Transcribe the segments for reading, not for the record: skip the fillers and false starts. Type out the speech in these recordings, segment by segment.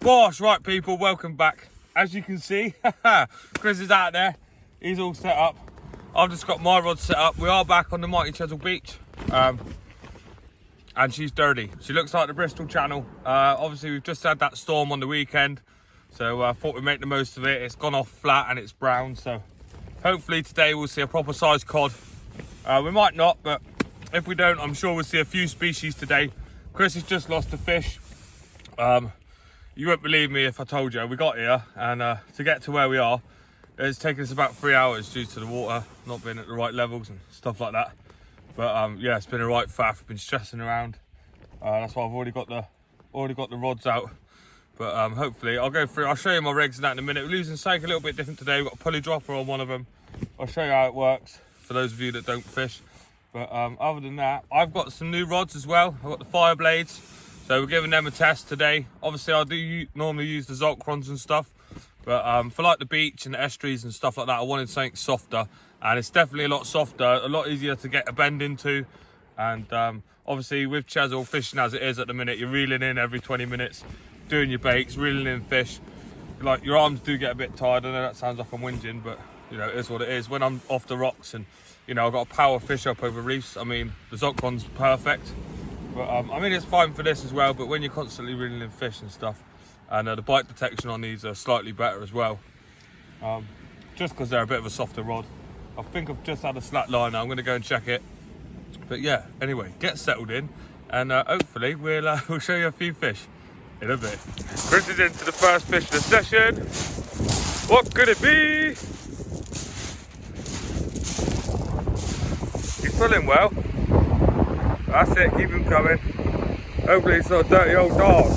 Bosh, right people, welcome back. As you can see, Chris is out there. He's all set up. I've just got my rod set up. We are back on the mighty Chesil Beach. And she's dirty. She looks like the Bristol Channel. Obviously, we've just had that storm on the weekend. So I thought we'd make the most of it. It's gone off flat and it's brown. So hopefully today we'll see a proper sized cod. We might not, but if we don't, I'm sure we'll see a few species today. Chris has just lost a fish. You won't believe me if I told you. We got here and to get to where we are, it's taken us about 3 hours due to the water not being at the right levels and stuff like that. But yeah, it's been a right faff. Been stressing around. That's why I've already got the rods out. But hopefully I'll go through. I'll show you my rigs and that in a minute. We're losing sake a little bit different today. We've got a pulley dropper on one of them. I'll show you how it works for those of you that don't fish. But other than that, I've got some new rods as well. I've got the fire blades. So we're giving them a test today. Obviously I do normally use the Zolkrons and stuff. But for like the beach and the estuaries and stuff like that, I wanted something softer. And it's definitely a lot softer, a lot easier to get a bend into. And obviously with Chesil fishing as it is at the minute, you're reeling in every 20 minutes, doing your baits, reeling in fish. Like your arms do get a bit tired. I know that sounds like I'm whinging, but you know, it is what it is. When I'm off the rocks and you know, I've got to power fish up over reefs, I mean, the Zolkron's perfect. But I mean, it's fine for this as well, but when you're constantly reeling in fish and stuff, and the bite protection on these are slightly better as well. Just because they're a bit of a softer rod. I think I've just had a slack liner. I'm going to go and check it. But yeah, anyway, get settled in, and hopefully we'll show you a few fish in a bit. Chris is into the first fish of the session. What could it be? He's pulling well. That's it, keep him coming. Hopefully it's not a dirty old dog.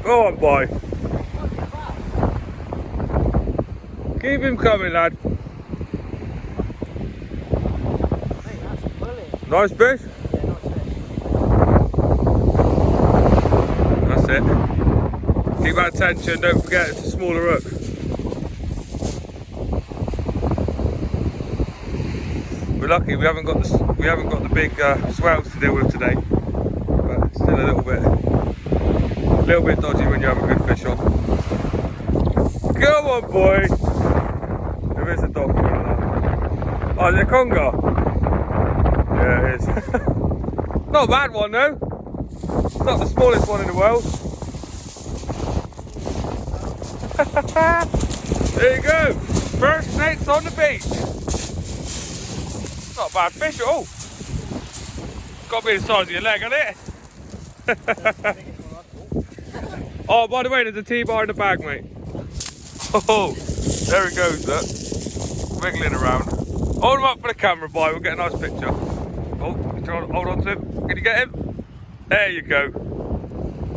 Go on, boy. Keep him coming, lad. Nice fish? That's it. Keep that tension, don't forget it's a smaller hook. We're lucky we haven't got the big swells to deal with today. But it's still a little bit dodgy when you have a good fish on. Come on, boy. There is a dog on that. Oh, is it a conger? Yeah, it is. Not a bad one, though. Not the smallest one in the world. There you go. First snakes on the beach. Not a bad fish at all. It's got to be the size of your leg, hasn't it? Oh, by the way, there's a T-bar in the bag, mate. Oh, there he goes, look. Wiggling around. Hold him up for the camera, boy. We'll get a nice picture. Oh, hold on to him. Can you get him? There you go.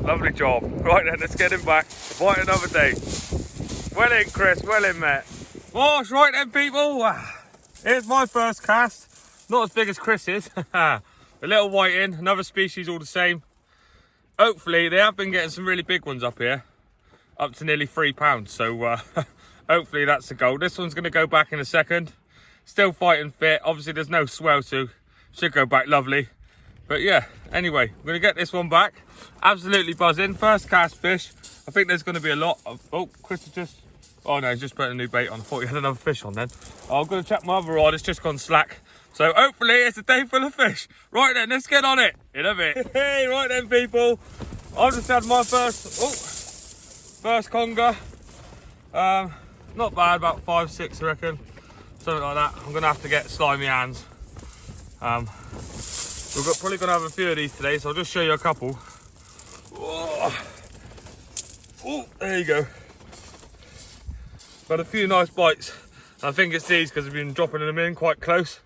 Lovely job. Right then, let's get him back. Bite another day. Well in, Chris. Well in, mate. Gosh, right then, people. Here's my first cast. Not as big as Chris's. A little whiting. Another species, all the same. Hopefully, they have been getting some really big ones up here. Up to nearly £3. So hopefully that's the goal. This one's going to go back in a second. Still fighting fit. Obviously there's no swell, so should go back lovely. But yeah, anyway, we're going to get this one back. Absolutely buzzing. First cast fish. I think there's going to be a lot of... Oh, Chris is just... Oh no, he's just putting a new bait on. I thought he had another fish on then. I'm going to check my other rod. It's just gone slack. So hopefully it's a day full of fish. Right then, let's get on it in a bit. Hey, right then, people. I've just had my first conger. Not bad, about 5, 6 I reckon. Something like that. I'm gonna have to get slimy hands. We're probably gonna have a few of these today, so I'll just show you a couple. Oh, there you go. Got a few nice bites. I think it's these because we've been dropping them in quite close,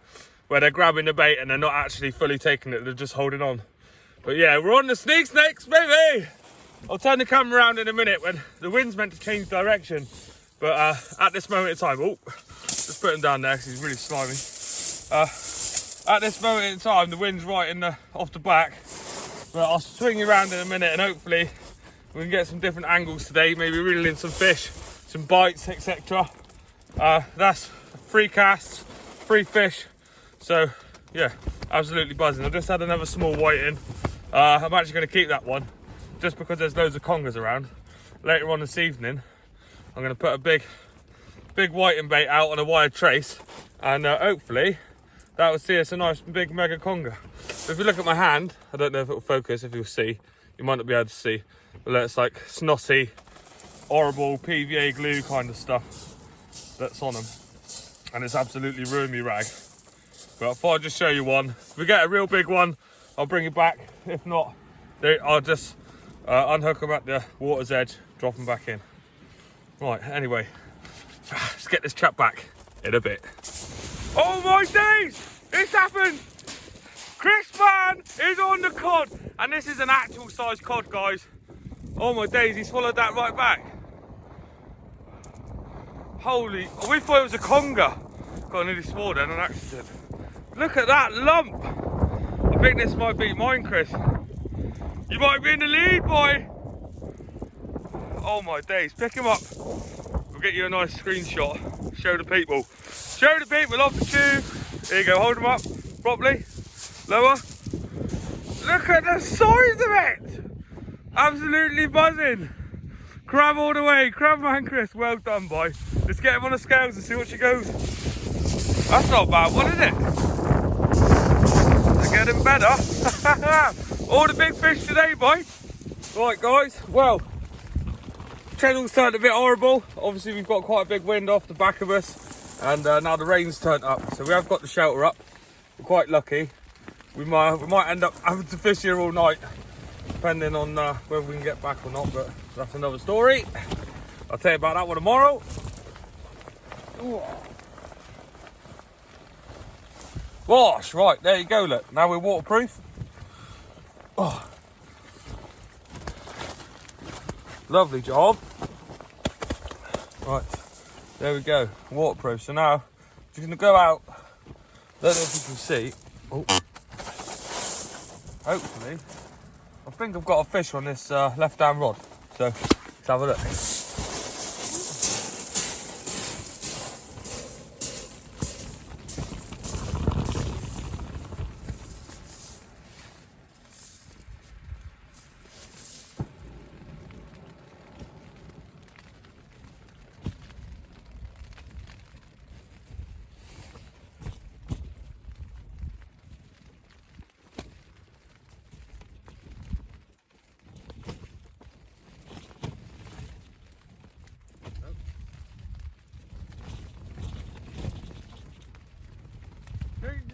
where they're grabbing the bait and they're not actually fully taking it, they're just holding on. But yeah, we're on the snakes, baby! I'll turn the camera around in a minute when the wind's meant to change direction. But at this moment in time, oh, just put him down there because he's really slimy. At this moment in time, the wind's right off the back. But I'll swing you around in a minute and hopefully we can get some different angles today. Maybe reel in some fish, some bites, etc. That's 3 casts, 3 fish. So yeah, absolutely buzzing. I just had another small whiting. I'm actually going to keep that one. just because there's loads of congers around. Later on this evening, I'm going to put a big whiting bait out on a wire trace, and hopefully that will see us a nice big mega conger. So if you look at my hand, I don't know if it will focus, if you'll see, you might not be able to see, but it's like snotty, horrible PVA glue kind of stuff that's on them, and it's absolutely ruined me rag. But I thought I'd just show you one. If we get a real big one, I'll bring it back. If not, I'll just unhook them at the water's edge, drop them back in. Right, anyway, let's get this chap back in a bit. Oh my days! It's happened! Chris Man is on the cod, and this is an actual size cod, guys. Oh my days, he swallowed that right back. Holy, we thought it was a conger. God, I nearly swore then on accident. Look at that lump. I think this might be mine, Chris. You might be in the lead, boy. Oh my days, pick him up. We'll get you a nice screenshot. Show the people. Show the people off the tube. There you go, hold him up properly. Lower. Look at the size of it. Absolutely buzzing. Crab all the way. Crab man, Chris. Well done, boy. Let's get him on the scales and see what she goes. That's not a bad one, is it? They're getting better. All the big fish today, boy. Right, guys. Well, channel's turned a bit horrible. Obviously, we've got quite a big wind off the back of us, and now the rain's turned up. So we have got the shelter up. We're quite lucky. We might end up having to fish here all night, depending on whether we can get back or not. But that's another story. I'll tell you about that one tomorrow. Gosh, right, there you go, look. Now we're waterproof. Oh. Lovely job. Right, there we go, waterproof. So now, just going to go out. Don't know if you can see. Oh. Hopefully, I think I've got a fish on this left-hand rod. So, let's have a look.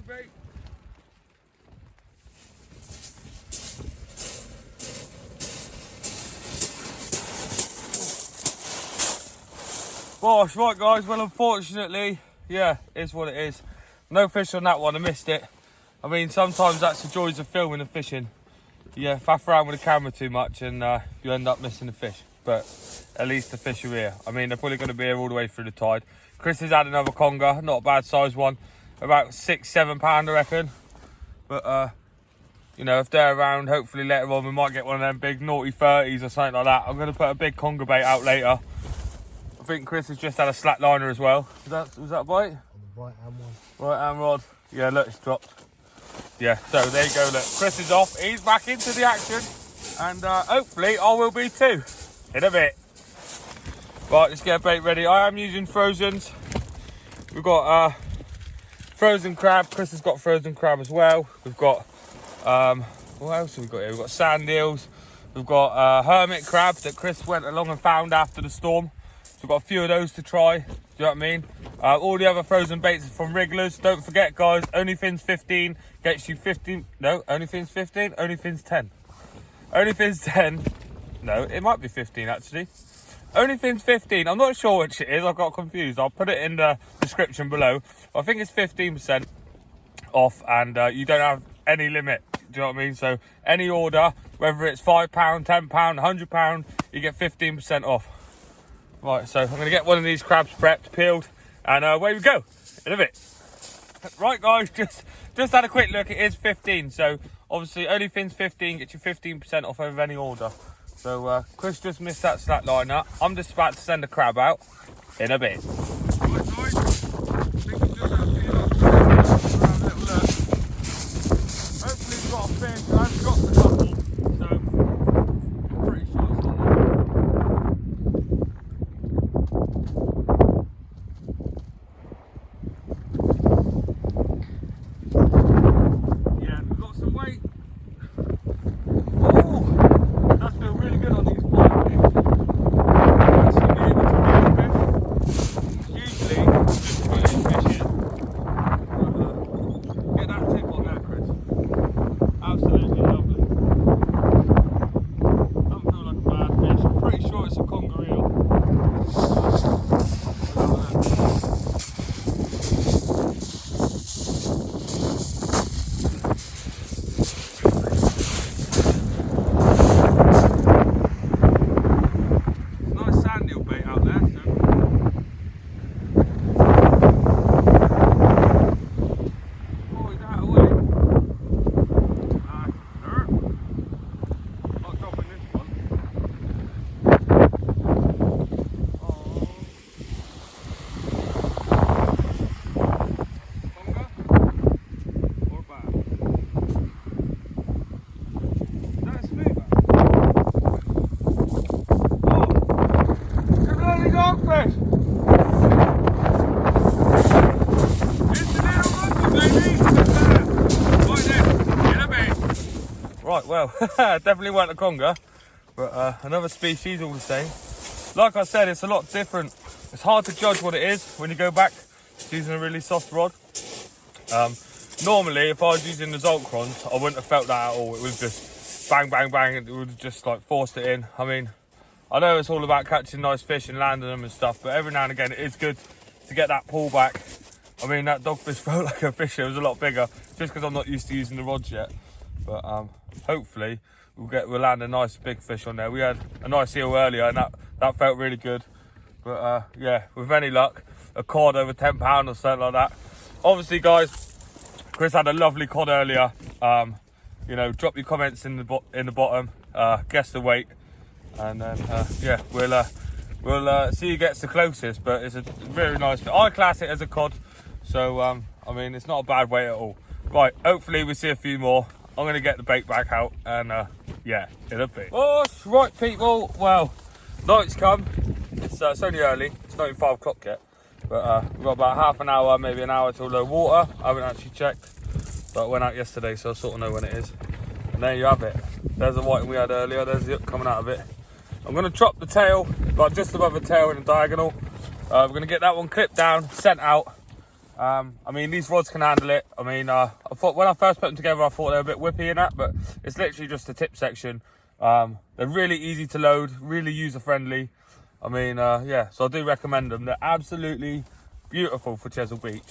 Bait. Gosh, right guys, well unfortunately, yeah, it's what it is. No fish on that one, I missed it. I mean, sometimes that's the joys of filming and fishing. Yeah, faff around with the camera too much and you end up missing the fish. But at least the fish are here. I mean, they're probably going to be here all the way through the tide. Chris has had another conger, not a bad size one. About 6-7 pound, I reckon. But you know, if they're around, hopefully later on we might get one of them big naughty 30s or something like that. I'm going to put a big conger bait out later. I think Chris has just had a slack liner as well. Was that a bite? On the right hand one. Right hand rod. Yeah, look, it's dropped. Yeah, so there you go, look. Chris is off. He's back into the action. And hopefully I will be too. In a bit. Right, let's get a bait ready. I am using frozens. We've got frozen crab. Chris has got frozen crab as well. We've got what else have we got here? We've got sand eels. We've got hermit crab that Chris went along and found after the storm. So we've got a few of those to try. Do you know what I mean? All the other frozen baits are from Wrigglers. Don't forget, guys, OnlyFins 15 gets you 15. No, OnlyFins 15, OnlyFins 10. OnlyFins 10. No, it might be 15 actually. OnlyFins 15. I'm not sure which it is. I got confused. I'll put it in the description below. I think it's 15% off, and you don't have any limit. Do you know what I mean? So any order, whether it's £5, £10, £100, you get 15% off. Right, so I'm going to get one of these crabs prepped, peeled, and away we go in a bit. Right, guys, just had a quick look. It is 15. So obviously, OnlyFins 15 gets you 15% off over any order. So Chris just missed that slack liner. I'm just about to send a crab out in a bit. Right, guys, hopefully we've got a fish. I've got a couple. So fish. It's a little rumble, baby. Right then, in a bit. Right, well, definitely weren't a conger, but another species all the same. Like I said, it's a lot different. It's hard to judge what it is when you go back to using a really soft rod. Normally, if I was using the Zolkrons, I wouldn't have felt that at all. It was just bang, bang, bang, and it would have just like forced it in. I mean, I know it's all about catching nice fish and landing them and stuff, but every now and again it is good to get that pull back. I mean, that dogfish felt like a fish. It was a lot bigger, just because I'm not used to using the rods yet. But hopefully we'll land a nice big fish on there. We had a nice eel earlier, and that felt really good. But yeah, with any luck, a cod over 10 pounds or something like that. Obviously, guys, Chris had a lovely cod earlier. You know, drop your comments in the bottom. Guess the weight, and then yeah, we'll see who gets the closest. But it's a very nice fish. I class it as a cod, so I mean, it's not a bad weight at all. Right, hopefully we see a few more. I'm gonna get the bait back out, and yeah, it'll be. Oh, right, people. Well, night's come. It's only early. It's not even 5 o'clock yet. But we've got about half an hour, maybe an hour till low water. I haven't actually checked, but I went out yesterday, so I sort of know when it is. And there you have it. There's the whiting we had earlier. There's the hook coming out of it. I'm going to chop the tail, like just above the tail in a diagonal. We're going to get that one clipped down, sent out. I mean, these rods can handle it. I mean, I thought when I first put them together, I thought they were a bit whippy in that, but it's literally just the tip section. They're really easy to load, really user-friendly. I mean, yeah, so I do recommend them. They're absolutely beautiful for Chesil Beach.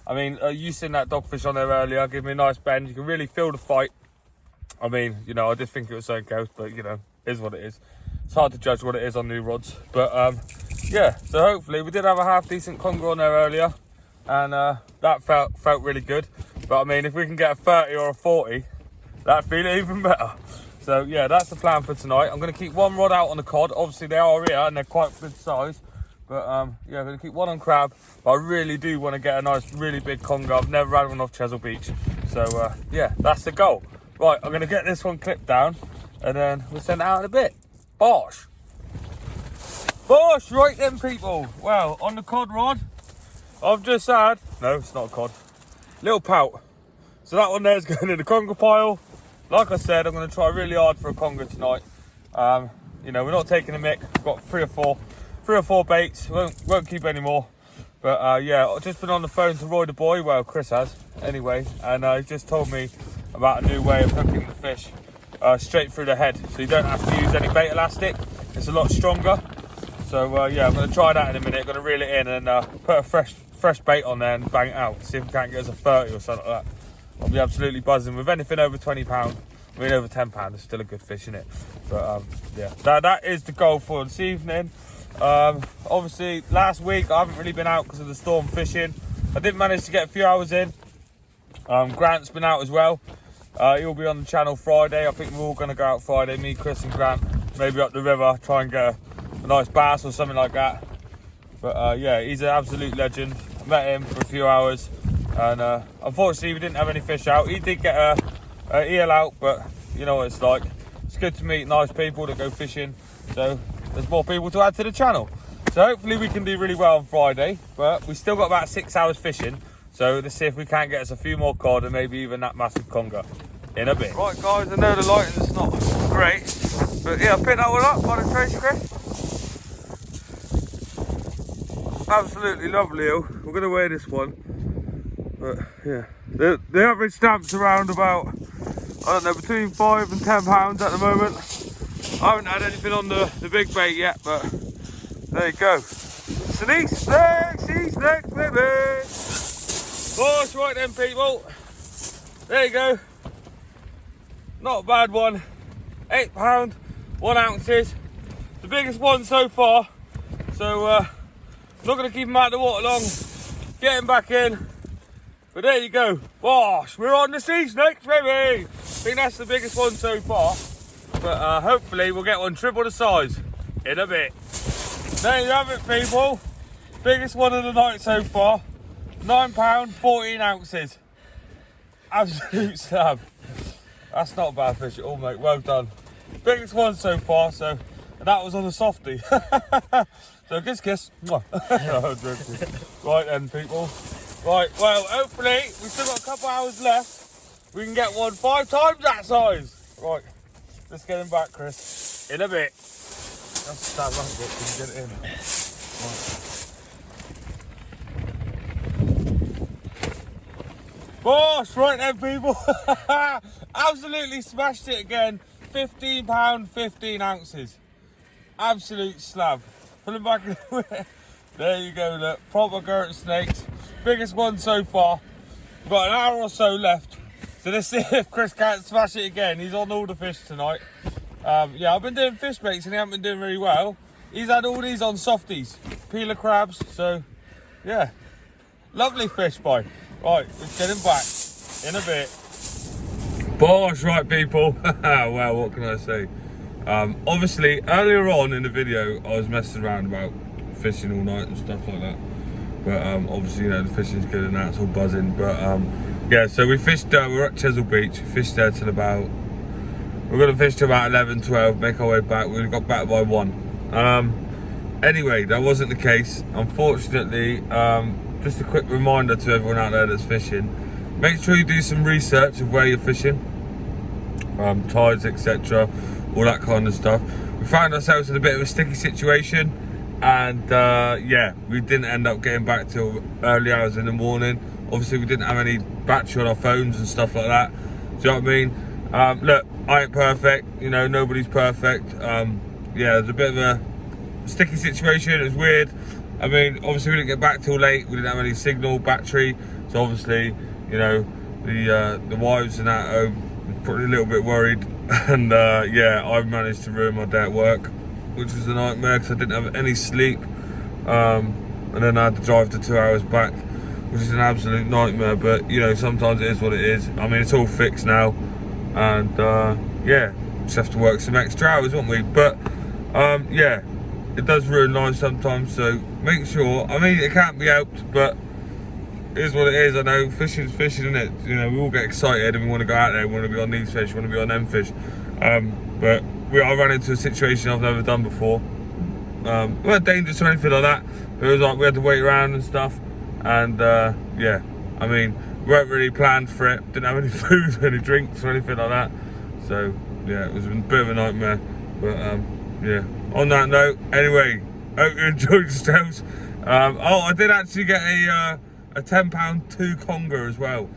I mean, you seen that dogfish on there earlier, give me a nice bend. You can really feel the fight. I mean, you know, I did think it was something else, but, you know, it is what it is. It's hard to judge what it is on new rods. But, yeah, so hopefully we did have a half-decent conger on there earlier, and that felt really good. But, I mean, if we can get a 30 or a 40, that'd feel even better. So, yeah, that's the plan for tonight. I'm going to keep one rod out on the cod. Obviously, they are here, and they're quite good size. But, yeah, I'm going to keep one on crab. But I really do want to get a nice, really big conger. I've never had one off Chesil Beach. So, yeah, that's the goal. Right, I'm going to get this one clipped down, and then we'll send it out in a bit. Bosh! Bosh, right then, people. Well, on the cod rod, I've just had... No, it's not a cod. Little pout. So that one there is going in the conger pile. Like I said, I'm going to try really hard for a conger tonight. You know, we're not taking a mick. We've got three or four baits. Won't keep any more. But yeah, I've just been on the phone to Roy the boy. Well, Chris has, anyway. And he just told me about a new way of hooking the fish straight through the head. So you don't have to use any bait elastic. It's a lot stronger. So yeah, I'm going to try that in a minute. I'm going to reel it in and put a fresh bait on there and bang it out. See if we can't get us a 30 or something like that. I'll be absolutely buzzing with anything over 20 pounds. I mean, over 10 pounds, it's still a good fish, isn't it? But yeah, that is the goal for this evening. Obviously, last week I haven't really been out because of the storm fishing. I did manage to get a few hours in. Grant's been out as well. He'll be on the channel Friday. I think we're all going to go out Friday, me, Chris and Grant. Maybe up the river, try and get a nice bass or something like that. But yeah, he's an absolute legend. I met him for a few hours. And unfortunately we didn't have any fish out. He did get a eel out, but you know what it's like. It's good to meet nice people that go fishing, so there's more people to add to the channel. So hopefully we can do really well on Friday, but we still got about 6 hours fishing, so let's see if we can't get us a few more cod and maybe even that massive conger in a bit. Right guys, I know the lighting's not great, but yeah, I picked that one up by the trace, Chris. Absolutely lovely eel. We're going to weigh this one. But yeah, the average stamp's around about, I don't know, between 5 and 10 pounds at the moment. I haven't had anything on the big bait yet, but there you go. Sea snakes, baby. Bosh, right then, people. There you go. Not a bad one. 8 pound, 1 ounces. The biggest one so far. So I'm not going to keep him out of the water long. Get him back in. But there you go. Bosh, we're on the sea snakes, baby. I think that's the biggest one so far. But hopefully we'll get one triple the size in a bit. There you have it, people. Biggest one of the night so far. 9 pound, 14 ounces. Absolute slab. That's not a bad fish at all, mate. Well done. Biggest one so far, so and that was on a softie. So kiss. Mwah. No, joking. Right then, people. Right, well, hopefully, we've still got a couple hours left. We can get one 5 times that size. Right, let's get him back, Chris. In a bit. That's stand up a bit so we can get it in. Right. Boss, right then, people. Absolutely smashed it again. £15, 15 ounces. Absolute slab. Pull him back in the way. There you go, look. Proper Gert snakes. Biggest one so far. We've got an hour or so left. So let's see if Chris can't smash it again. He's on all the fish tonight. Yeah, I've been doing fish baits and he hasn't been doing really well. He's had all these on softies. Peeler crabs, so yeah. Lovely fish bite. Right, let's get him back in a bit. Bosh, right people. Well, what can I say? Obviously, earlier on in the video, I was messing around about fishing all night and stuff like that. But obviously, you know, the fishing's good and that's all buzzing. But yeah, so we fished, we're at Chesil Beach. We fished there till about, we're going to fish till about 11, 12, make our way back. We got back by 1. Anyway, that wasn't the case. Unfortunately, just a quick reminder to everyone out there that's fishing. Make sure you do some research of where you're fishing. Tides, etc. All that kind of stuff. We found ourselves in a bit of a sticky situation. And yeah, we didn't end up getting back till early hours in the morning. Obviously, we didn't have any battery on our phones and stuff like that. Do you know what I mean? Look, I ain't perfect. You know, nobody's perfect. Yeah, it was a bit of a sticky situation. It was weird. I mean, obviously, we didn't get back till late. We didn't have any signal, battery. So obviously, you know, the wives and that were probably a little bit worried. And yeah, I managed to ruin my day at work, which was a nightmare because I didn't have any sleep. And then I had to drive to 2 hours back, which is an absolute nightmare. But, you know, sometimes it is what it is. I mean, it's all fixed now. And, yeah, just have to work some extra hours, won't we? But, yeah, it does ruin lives sometimes. So make sure, I mean, it can't be helped, but it is what it is. I know fishing's fishing, isn't it? You know, we all get excited and we want to go out there. We want to be on these fish, we want to be on them fish. But I ran into a situation I've never done before. We weren't dangerous or anything like that, but it was like we had to wait around and stuff. And yeah, I mean, we weren't really planned for it. Didn't have any food, any drinks or anything like that. So yeah, it was a bit of a nightmare. But yeah, on that note, anyway, hope you enjoyed yourselves. Oh, I did actually get a £10 2 conger as well,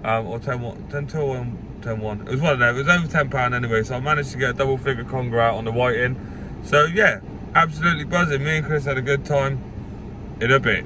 or 10 2 or 10-1. It was one of them. It was over £10 anyway, so I managed to get a double figure conger out on the whiting. So yeah, absolutely buzzing. Me and Chris had a good time. In a bit.